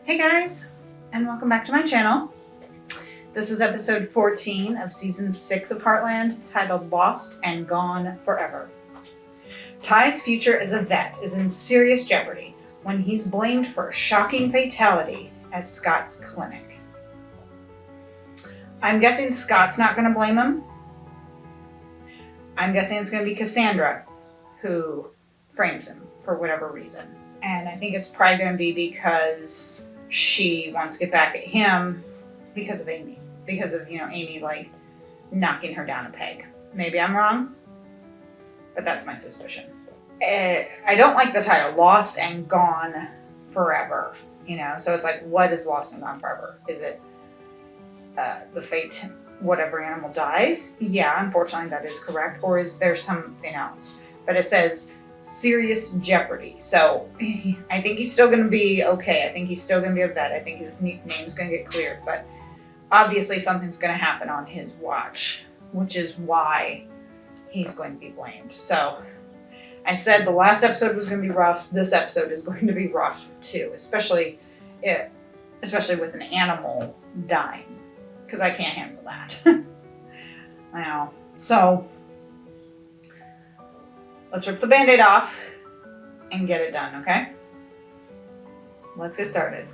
Hey guys, and welcome back to my channel. This is episode 14 of season 6 of Heartland, titled Lost and Gone Forever. Ty's future as a vet is in serious jeopardy when he's blamed for a shocking fatality at Scott's clinic. I'm guessing Scott's not going to blame him. I'm guessing it's going to be Cassandra who frames him for whatever reason. And I think it's probably going to be because she wants to get back at him because of Amy. Because of, Amy, knocking her down a peg. Maybe I'm wrong, but that's my suspicion. I don't like the title, Lost and Gone Forever. So it's like, what is Lost and Gone Forever? Is it the fate, whatever animal dies? Yeah, unfortunately that is correct. Or is there something else? But it says serious jeopardy. So I think he's still going to be okay. I think he's still going to be a vet. I think his name's going to get cleared. But obviously something's going to happen on his watch, which is why he's going to be blamed. So I said the last episode was going to be rough. This episode is going to be rough too, especially with an animal dying, because I can't handle that. I know. So let's rip the Band-Aid off and get it done, okay? Let's get started.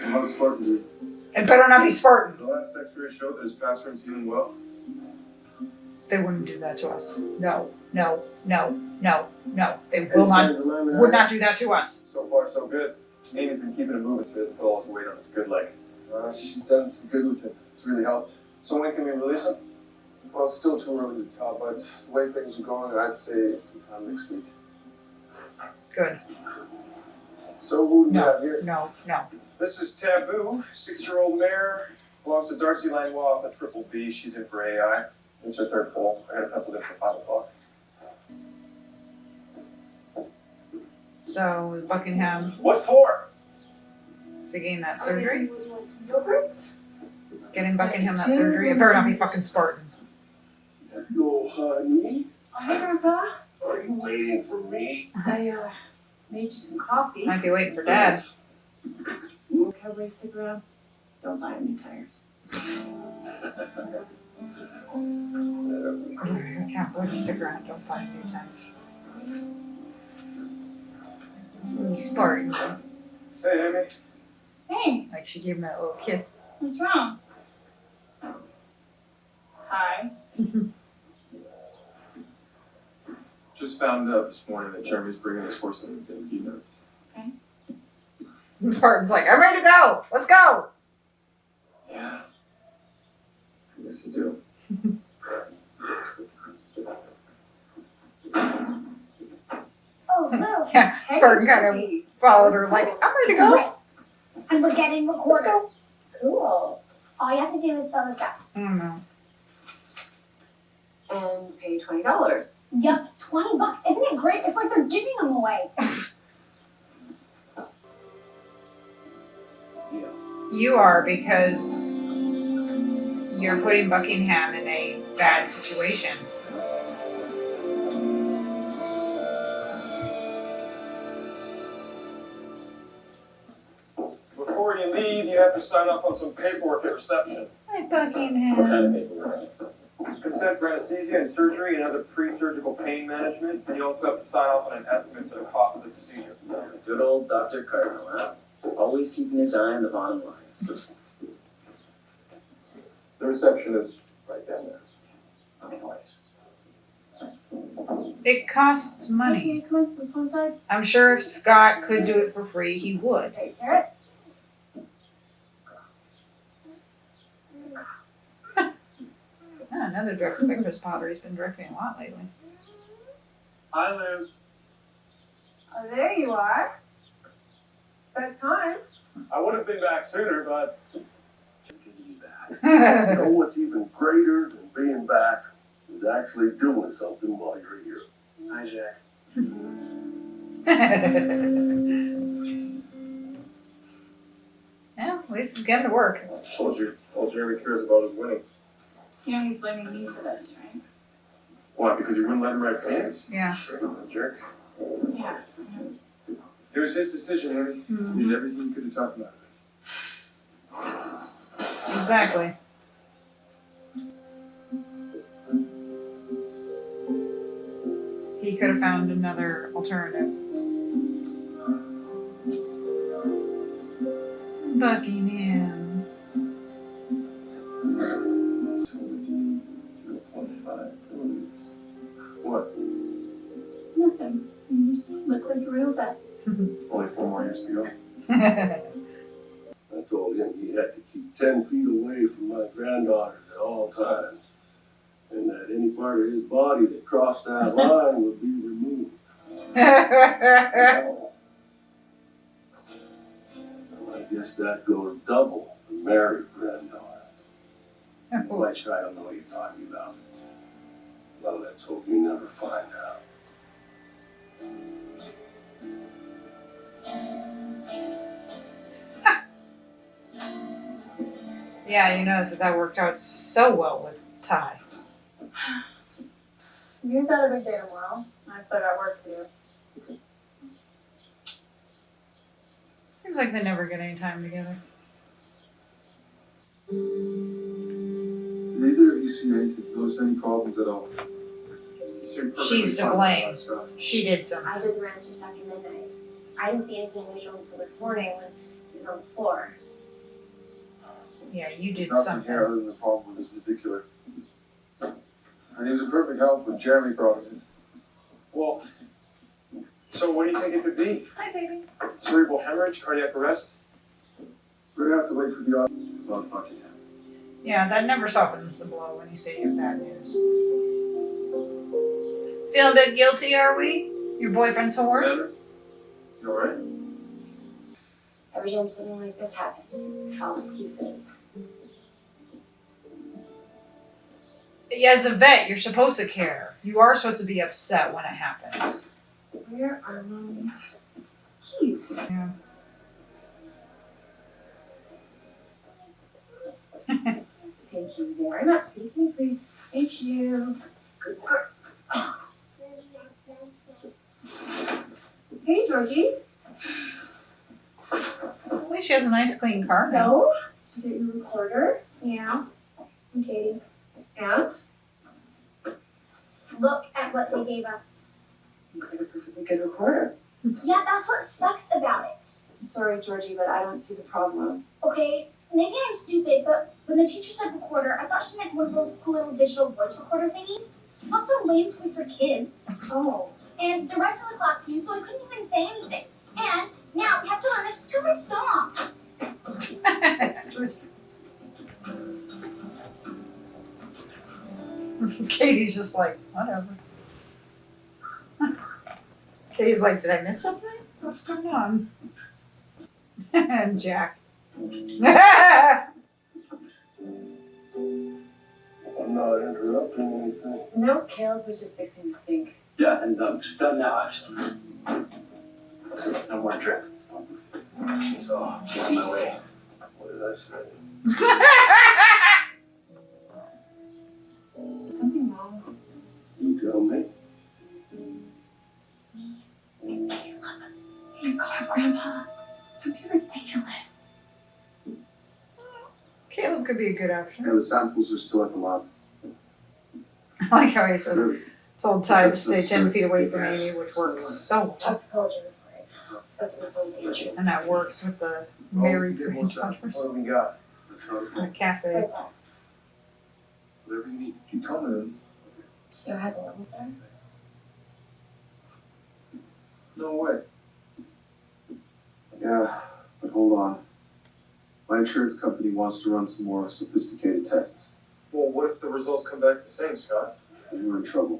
How's Spartan doing? It better not be Spartan. The last X-ray showed that his past friend's healing well. They wouldn't do that to us. No. They would not do that to us. So far, so good. Amy's been keeping him moving so he doesn't put all his weight on his good leg. She's done some good with it. It's really helped. So when can we release him? Well, it's still too early to tell, but the way things are going, I'd say sometime next week. Good. So who do you have here? No. This is Taboo, 6-year-old mare. Belongs to Darcy Langlois, a triple B. She's in for AI. It's her third full. I got it penciled in for 5 o'clock. So Buckingham, What for? is he getting that surgery? Would you like some yogurts? Getting Buckingham that surgery? It better not be fucking Spartan. Hello, honey. Hi, Grandpa. Are you waiting for me? I made you some coffee. Might be waiting for Dad. Cowboy, stick around. Don't buy any tires. I can't wait to stick around. Don't find new time. Spartan. Hey, Amy. Hey, Like she gave him that little kiss. what's wrong? Hi. Just found out this morning that Jeremy's bringing his horse in and getting denerved. And Spartan's like, I'm ready to go. Let's go. Yeah. I guess you do. Oh, no. Yeah, Spartan kind of followed her like, I'm ready to go. Great. And we're getting recorders. Cool. All you have to do is fill this out. I don't know. And pay $20. Yup, $20. Isn't it great? It's like they're giving them away. You are, because you're putting Buckingham in a bad situation. Before you leave, you have to sign off on some paperwork at reception. Hi, What Buckingham. kind of paperwork? Consent for anesthesia and surgery and other pre-surgical pain management, and you also have to sign off on an estimate for the cost of the procedure. Good old Dr. Cardinal, huh? Always keeping his eye on the bottom line. The reception is right down there. Anyways. It costs money. Okay, come on, let's go inside. I'm sure if Scott could do it for free, he would. Hey, Carrot. Another director by Chris Potter. He's been directing a lot lately. Hi, Lou. Oh, there you are. About time. I would have been back sooner, but Just good to be back. You know what's even greater than being back is actually doing something while you're here. hi, Jack. Yeah, at least it's getting to work. Told you, all Jeremy cares about is winning. You know he's blaming me for this, right? Why? Because he wouldn't let him write fans? Yeah. Jerk. Yeah. It was his decision, Amy. He did everything he could to talk about it. Exactly. He could have found another alternative. Buckingham. 0.5 billions. What? Nothing. You just look like a real vet. Only 4 more years to go. I told him he had to keep 10 feet away from my granddaughters at all times, and that any part of his body that crossed that line would be removed. Well, I guess that goes double for married granddaughter. Quite sure I don't know what you're talking about. Well, let's hope you never find out. Yeah, you notice that worked out so well with Ty. You've got a big day tomorrow. I've still got work to do. Seems like they never get any time together. Did either of you see anything? Notice any problems at all? You seem perfectly She's to fine blame. with that stuff. She did something. I did the rest just after midnight. I didn't see anything unusual until this morning when he was on the floor. Yeah, you did Nothing something. here other than the problem with his navicular. And he was in perfect health when Jeremy brought him in. Well, so what do you think it could be? Hi, baby. Cerebral hemorrhage, cardiac arrest? We're gonna have to wait for the autopsy about Buckingham. Yeah, that never softens the blow when you say you have bad news. Feeling a bit guilty, are we? Your boyfriend's horse? Sandra? You alright? Every time something like this happened, I fell to pieces. As a vet, you're supposed to care. You are supposed to be upset when it happens. Where are Mom's keys? Yeah. Thank you very much. Thank you, please. Thank you. Good work. Hey, Georgie. At least she has a nice clean car. So, did you get your recorder? Yeah. And Katie. And? Look at what they gave us. Looks like a perfectly good recorder. Yeah, that's what sucks about it. I'm sorry, Georgie, but I don't see the problem. Okay, maybe I'm stupid, but when the teacher said recorder, I thought she meant one of those cool little digital voice recorder thingies. Not some lame toy for kids. Oh. And the rest of the class knew, so I couldn't even say anything. And now we have to learn this stupid song. Georgie. Katie's just like, whatever. Katie's like, did I miss something? What's going on? And Jack. I'm not interrupting anything. No, Caleb was just fixing the sink. Yeah, and just done now, actually. So, no more drip. So, on my way. What did I say? Is something wrong? You tell me. Oh my God, Grandpa. Don't be ridiculous. Caleb could be a good option. Yeah, the samples are still at the lab. I like how he says, told Ty to stay That's 10 the feet away from yes. Amy, which works so well. Toxicology report. Spoke to the phone with the insurance. And that works with the married granddaughters What do we got? Let's go. in a cafe. Right there. Whatever you need. You tell me. See what happened with her? No way. Yeah, but hold on. My insurance company wants to run some more sophisticated tests. Well, what if the results come back the same, Scott? Then we're in trouble.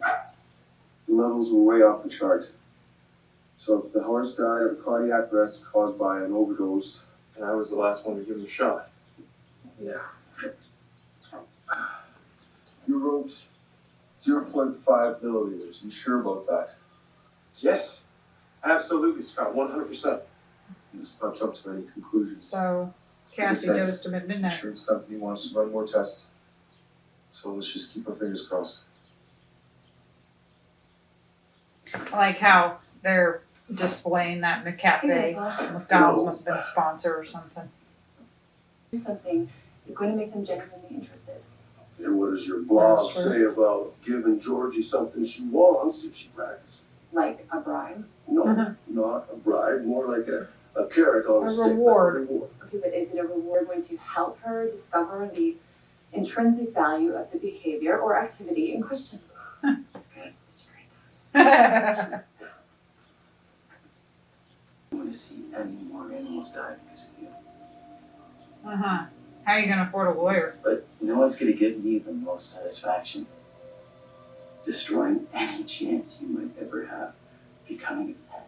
The levels were way off the chart. So if the horse died of a cardiac arrest caused by an overdose, and I was the last one to give him a shot. Yeah. You wrote 0.5 milliliters. You sure about that? Yes. Absolutely, Scott. 100%. Let's not jump to any conclusions. So Cassie Like I said, dosed him at The midnight. insurance company wants to run more tests. So let's just keep our fingers crossed. I like how they're displaying that McCafe. McDonald's must have been a sponsor or something. Do something is going to make them genuinely interested. And what does your blog That's true. say about giving Georgie something she wants if she practices? Like a bribe. No, not a bribe, more like a carrot on a stick. reward. Okay, but is it a reward going to help her discover the intrinsic value of the behavior or activity in question? It's good. It's great. I don't want to see any more animals die because of you. How are you gonna afford a lawyer? But you know what's going to give me the most satisfaction? Destroying any chance you might ever have of becoming a vet.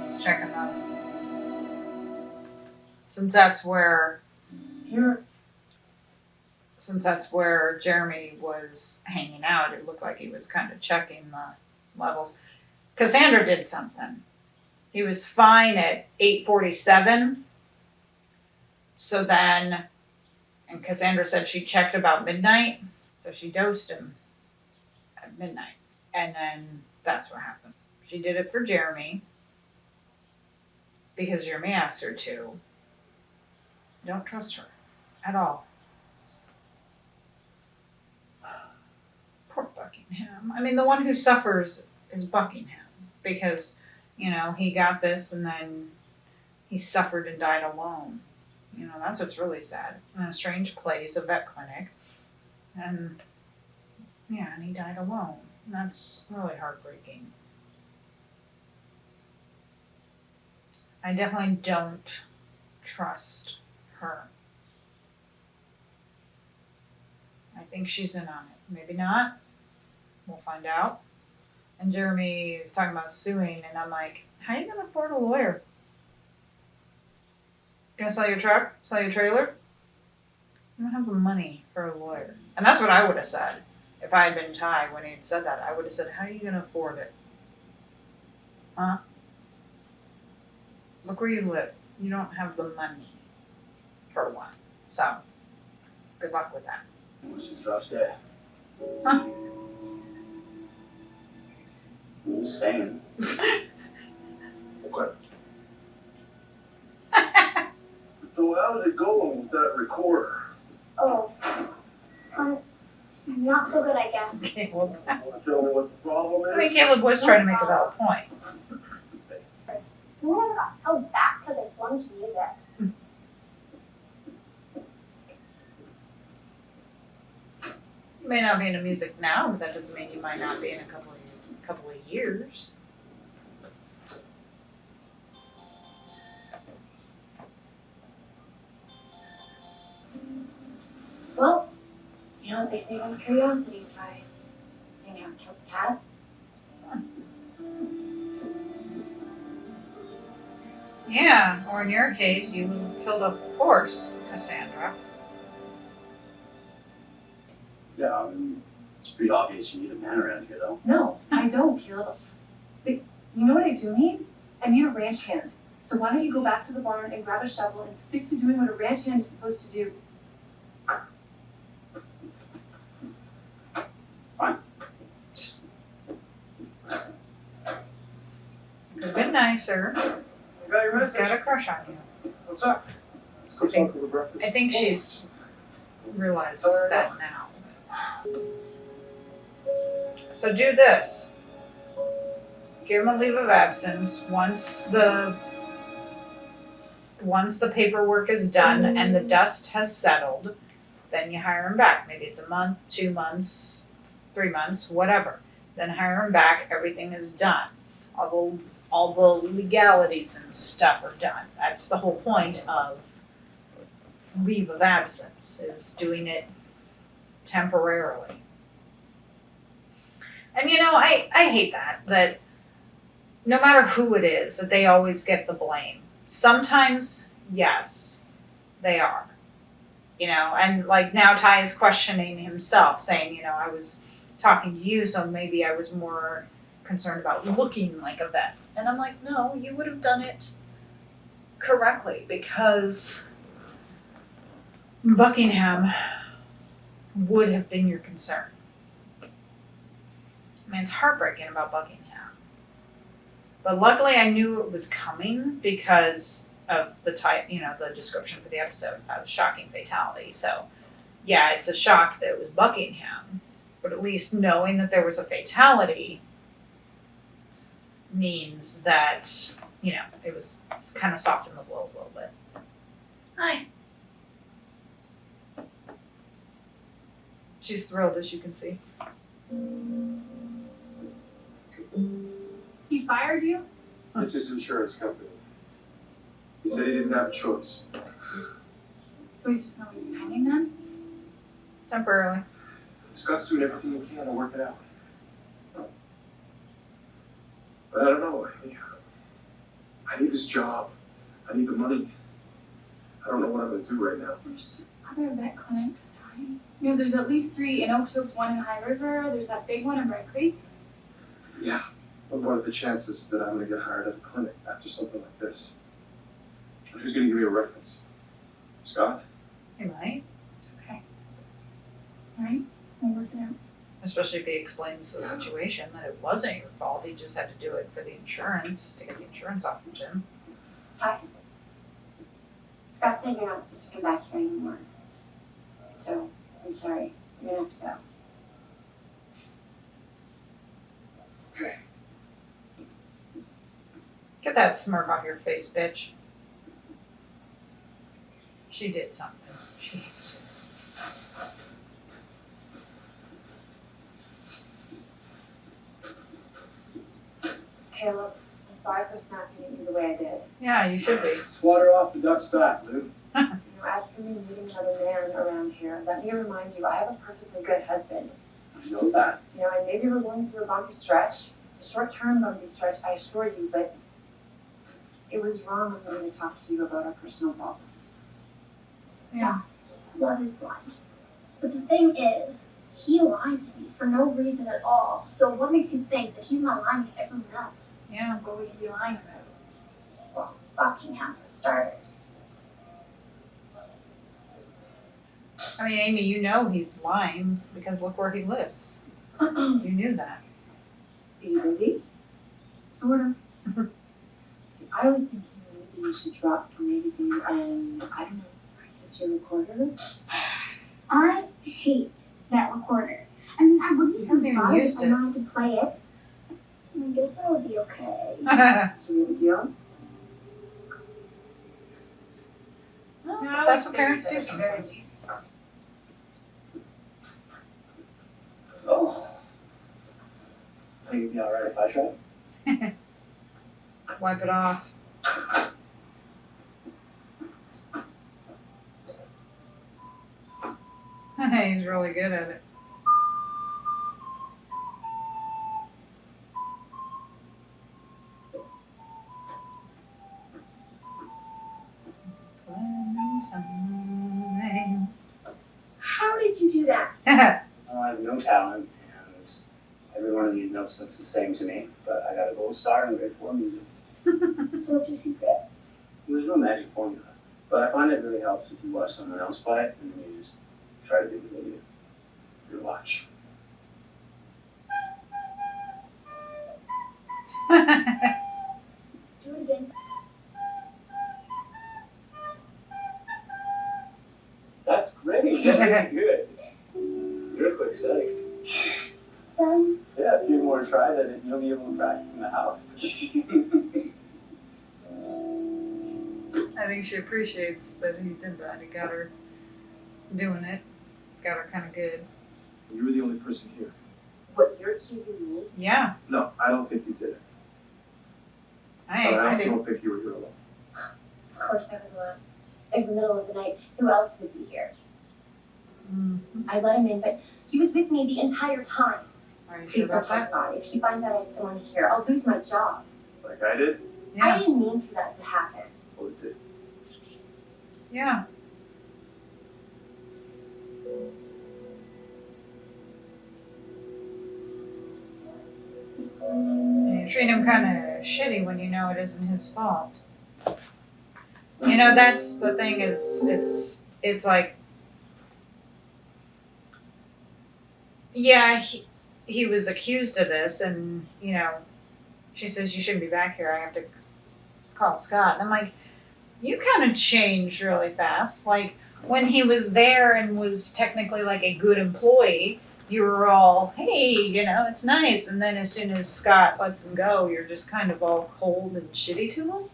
He's checking them. Since that's where Jeremy was hanging out, it looked like he was kind of checking the levels. Cassandra did something. He was fine at 8:47. So then, and Cassandra said she checked about midnight. So she dosed him at midnight. And then that's what happened. She did it for Jeremy because Jeremy asked her to. Don't trust her at all. Poor Buckingham. I mean, the one who suffers is Buckingham because, you know, he got this and then he suffered and died alone. You know, that's what's really sad. In a strange place, a vet clinic. And, yeah, and he died alone. That's really heartbreaking. I definitely don't trust her. I think she's in on it. Maybe not. We'll find out. And Jeremy is talking about suing, and I'm like, how are you gonna afford a lawyer? Gonna sell your truck? Sell your trailer? You don't have the money for a lawyer. And that's what I would have said if I had been Ty when he had said that. I would have said, how are you gonna afford it? Huh? Look where you live. You don't have the money for one. So, good luck with that. What's his rough day? Huh? I'm just saying. Okay. So how's it going with that recorder? Oh, not so good, I guess. Caleb. Want to tell me what the problem I think is? Caleb was trying to make a valid point. No one got held back because I flunked music. You may not be into music now, but that doesn't mean you might not be in a couple of years. Well, you know what they say about curiosity, Ty. They never killed the cat. Yeah, or in your case, you killed a horse, Cassandra. Yeah, I mean, it's pretty obvious you need a man around here, though. No, I don't, Caleb. But you know what I do need? I need a ranch hand. So why don't you go back to the barn and grab a shovel and stick to doing what a ranch hand is supposed to do? Could have been nicer. I got your He's message. got a crush on you. What's up? Let's go talk over breakfast. I think she's realized that now. So do this. Give him a leave of absence once the paperwork is done and the dust has settled, then you hire him back. Maybe it's a month, 2 months, 3 months, whatever. Then hire him back, everything is done. All the legalities and stuff are done. That's the whole point of leave of absence, is doing it temporarily. And you know, I hate that no matter who it is, that they always get the blame. Sometimes, yes, they are. You know, and like now Ty is questioning himself, saying, you know, I was talking to you, so maybe I was more concerned about looking like a vet. And I'm like, no, you would have done it correctly because Buckingham would have been your concern. I mean, it's heartbreaking about Buckingham. But luckily I knew it was coming because of the type, the description for the episode about a shocking fatality. So, yeah, it's a shock that it was Buckingham, but at least knowing that there was a fatality means that, it's kind of softened the blow a little bit. Hi. She's thrilled, as you can see. He fired you? It's his insurance company. He said he didn't have a choice. So he's just gonna leave you hanging then? Temporarily. Scott's doing everything he can to work it out. But I don't know. I need this job. I need the money. I don't know what I'm going to do right now. There's other vet clinics, Ty. There's at least 3 in Okotoks, 1 in High River. There's that big one in Bright Creek. Yeah, but what are the chances that I'm going to get hired at a clinic after something like this? And who's going to give me a reference? Scott? He might. It's okay. Alright? We'll work it out. Especially if he explains the situation, that it wasn't your fault, he just had to do it for the insurance, to get the insurance off of him. Hi. Scott said you're not supposed to come back here anymore. So, I'm sorry. You're gonna have to go. Okay. Get that smirk off your face, bitch. She did something. Caleb, I'm sorry for snapping at you the way I did. Yeah, you should be. Water off the duck's back, Lou. As for me meeting another man around here, let me remind you, I have a perfectly good husband. I know that. And maybe we're going through a bumpy stretch, a short-term bumpy stretch, I assure you, but it was wrong of me to talk to you about our personal problems. Yeah. Love is blind. But the thing is, he lied to me for no reason at all. So what makes you think that he's not lying to everyone else? Yeah. What would he be lying about? Well, Buckingham for starters. I mean, Amy, you know he's lying because look where he lives. You knew that. Are you busy? Sort of. See, I was thinking maybe you should drop a magazine and, I don't know, practice your recorder. I hate that recorder. I mean, I wouldn't You haven't even even buy it used if I know how to play it. I guess I would be okay. So we have a deal? Well, that's what parents do sometimes. Oh. Think it'd be alright if I tried? Wipe it off. He's really good at it. How did you do that? I have no talent, and every one of these notes looks the same to me, but I got a gold star in grade 4 music. So what's your secret? There's no magic formula, but I find it really helps if you watch someone else play it, and then you just try to do what they do. You watch. Do it again. That's great. Really good. You're a quick study. Son, Yeah, a few more tries at it, you'll be able to practice in the house. I think she appreciates that he did that. He got her doing it. Got her kind of good. You were the only person here. What, you're accusing me? Yeah, No, I don't think you did it. But I I also do. don't think you were here alone. of course I was alone. It was the middle of the night. Who else would be here? I let him in, but he was with me the entire time. Are you sure Please don't about tell that? Scott. If he finds out I had someone here, I'll lose my job. Like I did? I Yeah, didn't mean for that to happen. Well, it did. yeah. And you treat him kind of shitty when you know it isn't his fault. You know, that's the thing is, it's like, yeah, he was accused of this, and, you know, she says, you shouldn't be back here, I have to call Scott. And I'm like, you kind of changed really fast. Like, when he was there and was technically like a good employee, you were all, hey, you know, it's nice. And then as soon as Scott lets him go, you're just kind of all cold and shitty to him.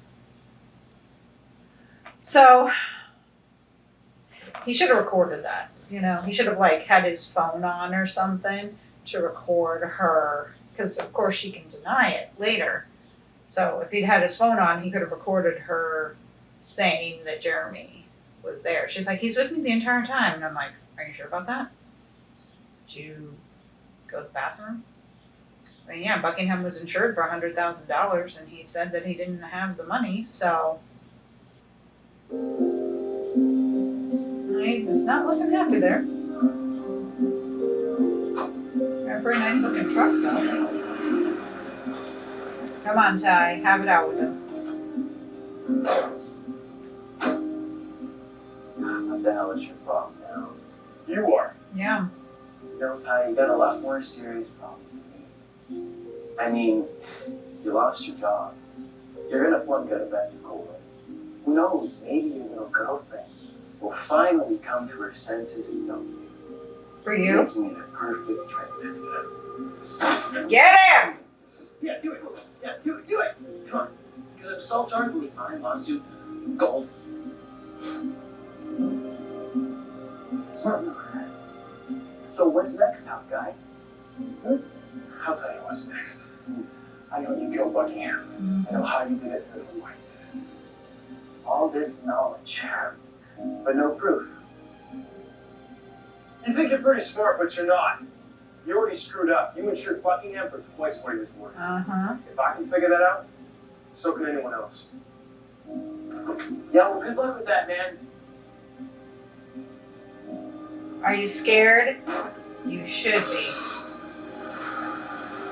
So, he should have recorded that, you know. He should have, like, had his phone on or something to record her. Because, of course, she can deny it later. So, if he'd had his phone on, he could have recorded her saying that Jeremy was there. She's like, he's with me the entire time. And I'm like, are you sure about that? Did you go to the bathroom? I mean, yeah, Buckingham was insured for $100,000 and he said that he didn't have the money, so. He's not looking happy there. Got a pretty nice looking truck though. Come on, Ty, have it out with him. What the hell is your problem now? You are. Yeah. You know, Ty, you got a lot more serious problems than me. I mean, you lost your job. You're gonna flunk out of vet school. Who knows, maybe your little girlfriend will finally come to her senses and dump you. For you? Making it a perfect trip. Get him! Yeah, do it. Yeah, do it. Come on. Because I'm assault charge will be fine. Lawsuit, gold. Smart move. So what's next, top guy? I'll tell you what's next. I know you killed Buckingham. I know how you did it and why you did it. All this knowledge, but no proof. You think you're pretty smart, but you're not. You already screwed up. You insured Buckingham for twice what he was worth. Uh-huh. If I can figure that out, so can anyone else. Yeah, well, good luck with that, man. Are you scared? You should be.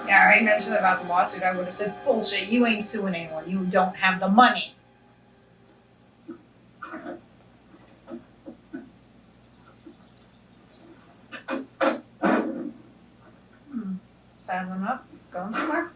Yeah, I already mentioned about the lawsuit. I would have said, bullshit, you ain't suing anyone. You don't have the money. Saddling up, going somewhere.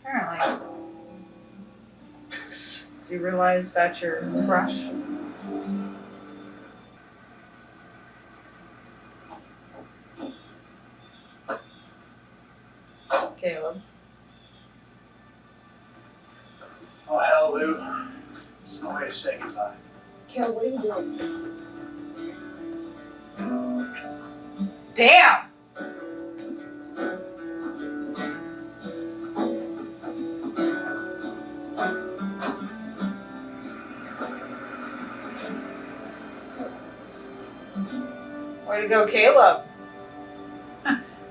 Apparently. Do you realize that's your crush? Caleb. Oh, hell, Lou. There's no way to say goodbye. Carol, what are you doing? Damn! Way to go, Caleb.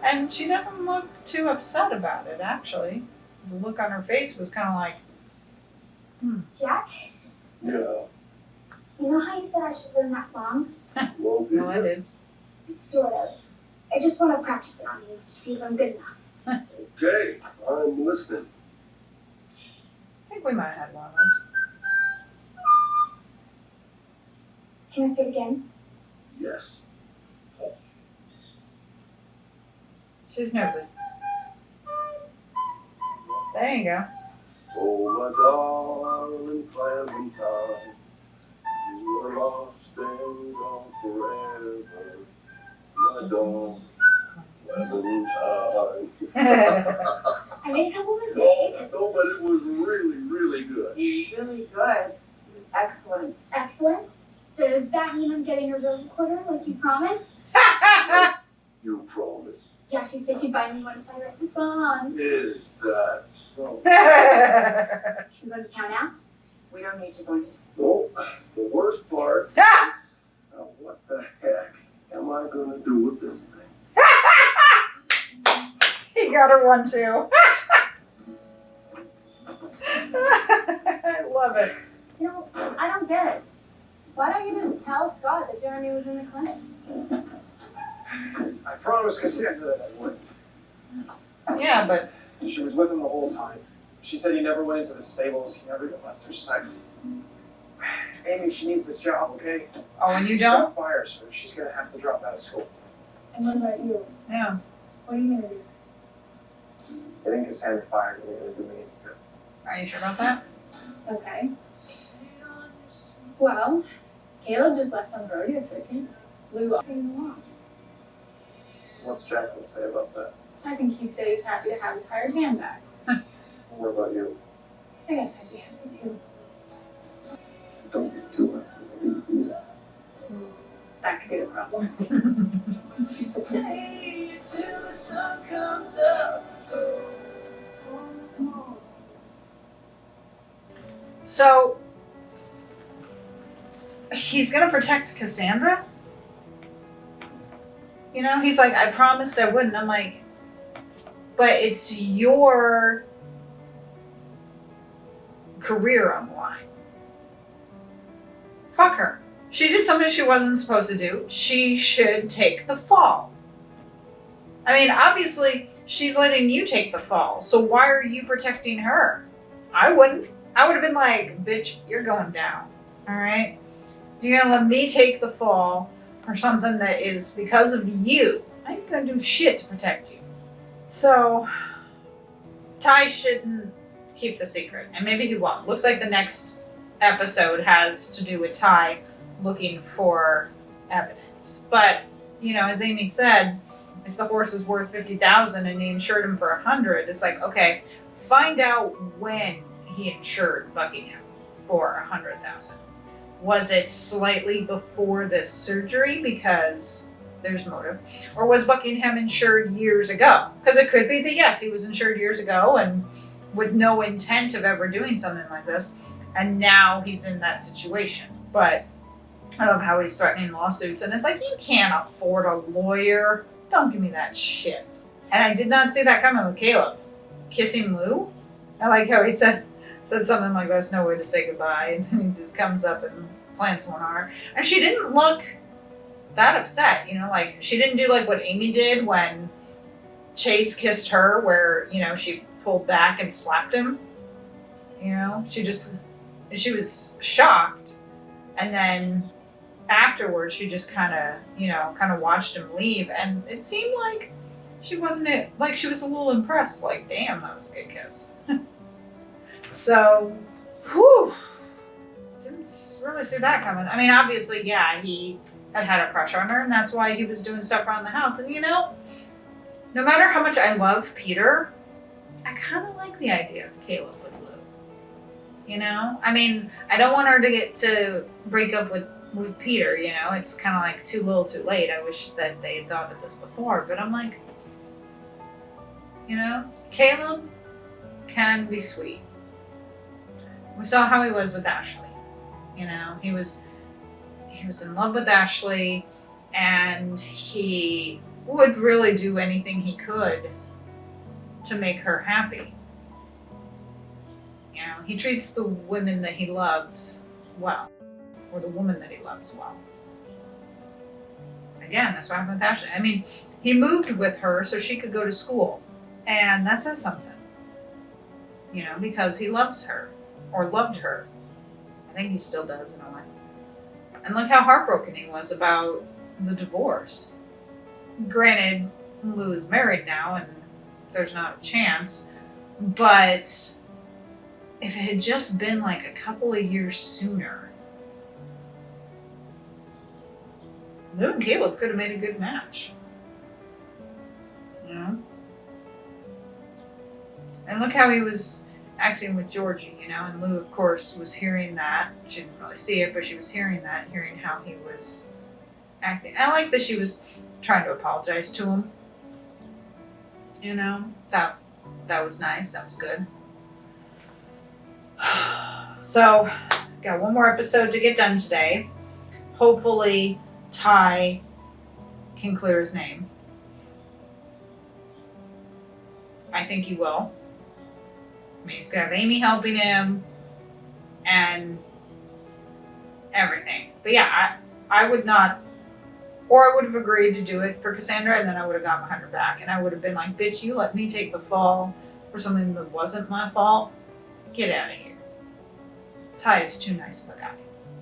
And she doesn't look too upset about it, actually. The look on her face was kind of like, Jack, Yeah. you know how you said I should learn that song? Well, no, I did. Sort of. I just want to practice it on you to see if I'm good enough. Okay, I'm listening. I think we might have had one of those. Can I do it again? Yes. She's nervous. There you go. Oh, my darling Clementine, you are lost and gone forever. My darling Clementine. I made a couple mistakes. No, but it was really, really good. Really good. It was excellent. Excellent. Does that mean I'm getting a real recorder like you promised? You promised. Yeah, she said she'd buy me one if I write the song. Is that so? Can we go to town now? We don't need to go into. No, the worst part is, what the heck am I gonna do with this thing? He got her one too. I love it. You know, I don't get it. Why don't you just tell Scott that Jeremy was in the clinic? I promised Cassandra that I wouldn't. Yeah, but She was with him the whole time. She said he never went into the stables, he never even left her sight. Amy, she needs this job, okay? oh, and you She don't? got fired, so she's gonna have to drop out of school. And what about you? Yeah. What are you gonna do? Getting Cassandra fired isn't gonna do me any good. Are you sure about that? Okay. Well, Caleb just left on the rodeo circuit. Blew off in the lawn. What's Jacqueline say about that? I think he'd say he's happy to have his hired hand back. What about you? I guess I'd be happy too. Don't get too happy. That could be the problem. So, he's gonna protect Cassandra? You know, he's like, I promised I wouldn't. I'm like, but it's your career on the line. Fuck her. She did something she wasn't supposed to do. She should take the fall. I mean, obviously, she's letting you take the fall. So why are you protecting her? I wouldn't. I would have been like, bitch, you're going down. All right? You're going to let me take the fall for something that is because of you. I ain't going to do shit to protect you. So, Ty shouldn't keep the secret. And maybe he won't. Looks like the next episode has to do with Ty looking for evidence. But, you know, as Amy said, if the horse is worth $50,000 and he insured him for $100,000, it's like, okay, find out when he insured Buckingham for $100,000. Was it slightly before this surgery because there's motive, or was Buckingham insured years ago? Because it could be that yes, he was insured years ago and with no intent of ever doing something like this, and now he's in that situation. But I love how he's threatening lawsuits, and it's like, you can't afford a lawyer. Don't give me that shit. And I did not see that coming with Caleb. Kissing Lou? I like how he said something like, that's no way to say goodbye, and then he just comes up and plants one on her. And she didn't look that upset, you know, like, she didn't do like what Amy did when Chase kissed her, where, you know, she pulled back and slapped him. You know, she was shocked, and then afterwards she just kind of watched him leave, and it seemed like she wasn't, like, she was a little impressed, like, damn, that was a good kiss. So, whew, didn't really see that coming. I mean, obviously, yeah, he had a crush on her, and that's why he was doing stuff around the house. And, you know, no matter how much I love Peter, I kind of like the idea of Caleb with Lou. You know? I mean, I don't want her to break up with Peter, you know? It's kind of like too little too late. I wish that they had thought of this before. But I'm like, you know, Caleb can be sweet. We saw how he was with Ashley. You know, he was in love with Ashley, and he would really do anything he could to make her happy. You know, he treats the women that he loves well, or the woman that he loves well. Again, that's what happened with Ashley. I mean, he moved with her so she could go to school, and that says something. You know, because he loves her, or loved her. I think he still does in a way. And look how heartbroken he was about the divorce. Granted, Lou is married now and there's not a chance, but if it had just been like a couple of years sooner, Lou and Caleb could have made a good match. You know? And look how he was acting with Georgie, you know, and Lou, of course, was hearing that. She didn't really see it, but she was hearing how he was acting. I like that she was trying to apologize to him. You know, that was nice. That was good. So, got one more episode to get done today. Hopefully, Ty can clear his name. I think he will. I mean, he's gonna have Amy helping him and everything. But yeah, I would not, or I would have agreed to do it for Cassandra, and then I would have got my $100 back, and I would have been like, bitch, you let me take the fall for something that wasn't my fault. Get out of here. Ty is too nice of a guy.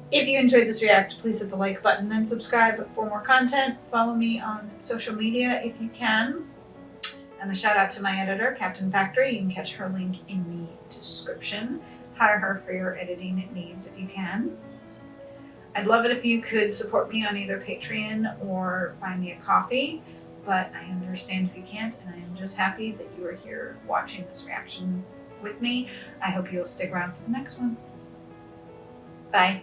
If you enjoyed this react, please hit the like button and subscribe for more content. Follow me on social media if you can. And a shout out to my editor, Captain Factory. You can catch her link in the description. Hire her for your editing needs if you can. I'd love it if you could support me on either Patreon or buy me a coffee, but I understand if you can't, and I am just happy that you are here watching this reaction with me. I hope you'll stick around for the next one. Bye.